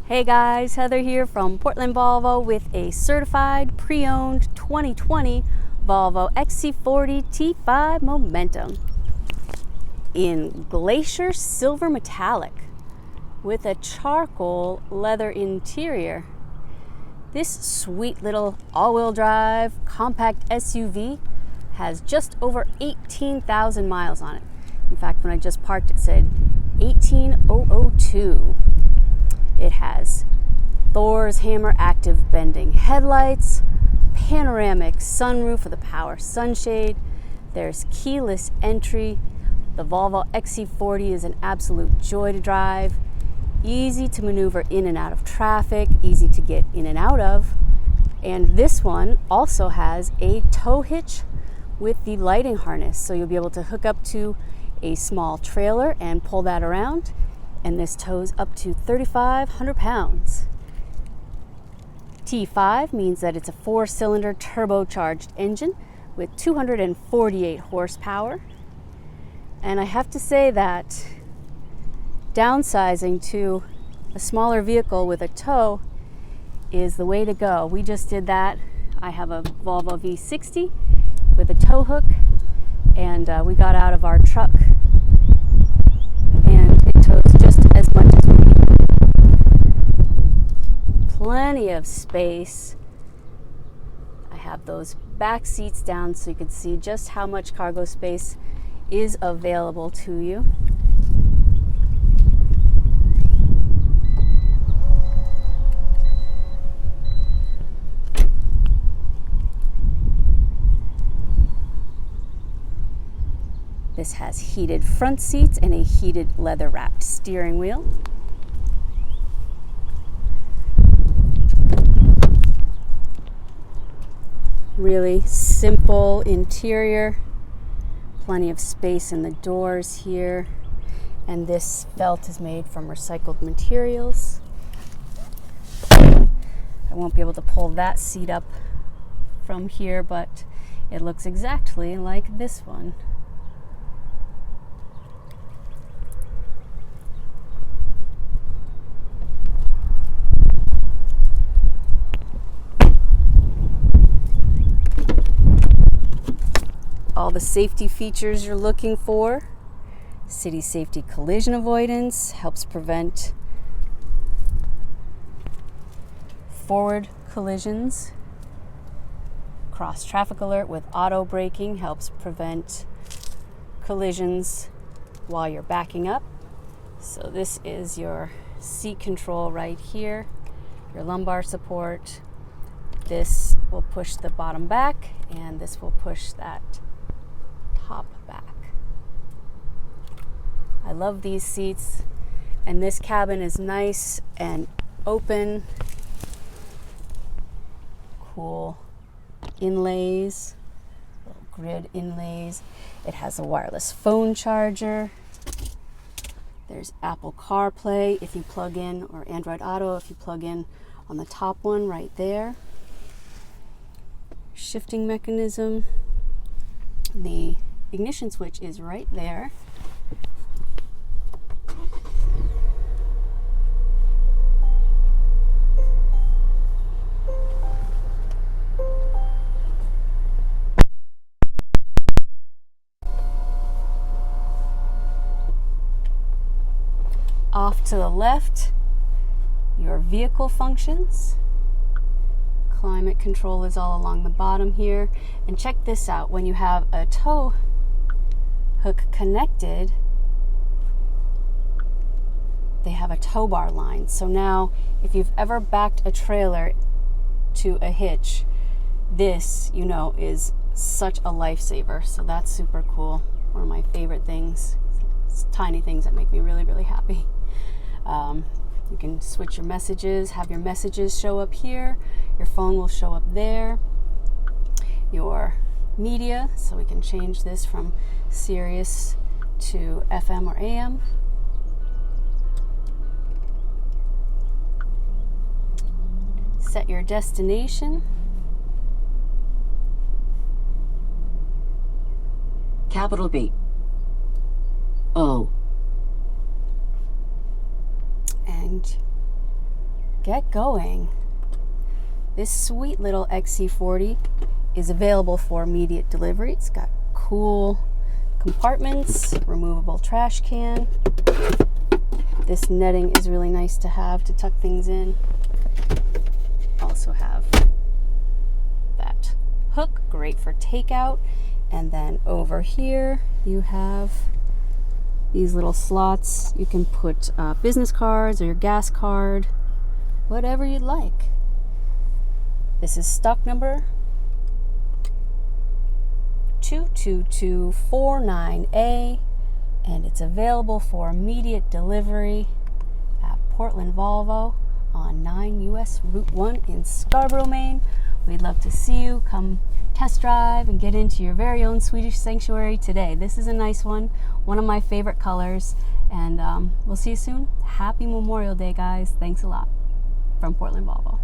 Hey guys, Heather here from Portland Volvo with a certified pre-owned 2020 Volvo XC40 T5 Momentum in Glacier Silver Metallic with a charcoal leather interior. This sweet little all-wheel drive compact SUV has just over 18,000 miles on it. In fact, when I just parked it said 18,002. It has Thor's Hammer active bending headlights, panoramic sunroof with a power sunshade. There's keyless entry. The Volvo XC40 is an absolute joy to drive, easy to maneuver in and out of traffic, easy to get in and out of. And this one also has a tow hitch with the lighting harness, so you'll be able to hook up to a small trailer and pull that around. And this tows up to 3,500 pounds. T5 means that it's a 4-cylinder turbocharged engine with 248 horsepower. And I have to say that downsizing to a smaller vehicle with a tow is the way to go. We just did that. I have a Volvo V60 with a tow hook, and we got out of our truck and it tows just as much as we need. Plenty of space. I have those back seats down so you can see just how much cargo space is available to you. This has heated front seats and a heated leather-wrapped steering wheel. Really simple interior, plenty of space in the doors here, and this felt is made from recycled materials. I won't be able to pull that seat up from here, but it looks exactly like this one. All the safety features you're looking for. City safety collision avoidance helps prevent forward collisions. Cross traffic alert with auto braking helps prevent collisions while you're backing up. So this is your seat control right here, your lumbar support. This will push the bottom back, and this will push that top back. I love these seats, and this cabin is nice and open. Cool inlays, little grid inlays. It has a wireless phone charger. There's Apple CarPlay if you plug in, or Android Auto if you plug in on the top one right there. Shifting mechanism. The ignition switch is right there. Off to the left, your vehicle functions. Climate control is all along the bottom here. And check this out, when you have a tow hook connected, they have a tow bar line. So now if you've ever backed a trailer to a hitch, this, you know, is such a lifesaver. So that's super cool. One of my favorite things. It's tiny things that make me really, really happy. You can switch your messages, have your messages show up here. Your phone will show up there. Your media, so we can change this from Sirius to FM or AM. Set your destination. Capital B. O. And get going. This sweet little XC40 is available for immediate delivery. It's got cool compartments, removable trash can. This netting is really nice to have to tuck things in. Also have that hook, great for takeout. And then over here you have these little slots. You can put business cards or your gas card, whatever you'd like. This is stock number 22249A, and it's available for immediate delivery at Portland Volvo on 9 US Route 1 in Scarborough, Maine. We'd love to see you. Come test drive and get into your very own Swedish sanctuary today. This is a nice one of my favorite colors, and we'll see you soon. Happy Memorial Day, guys. Thanks a lot. From Portland Volvo.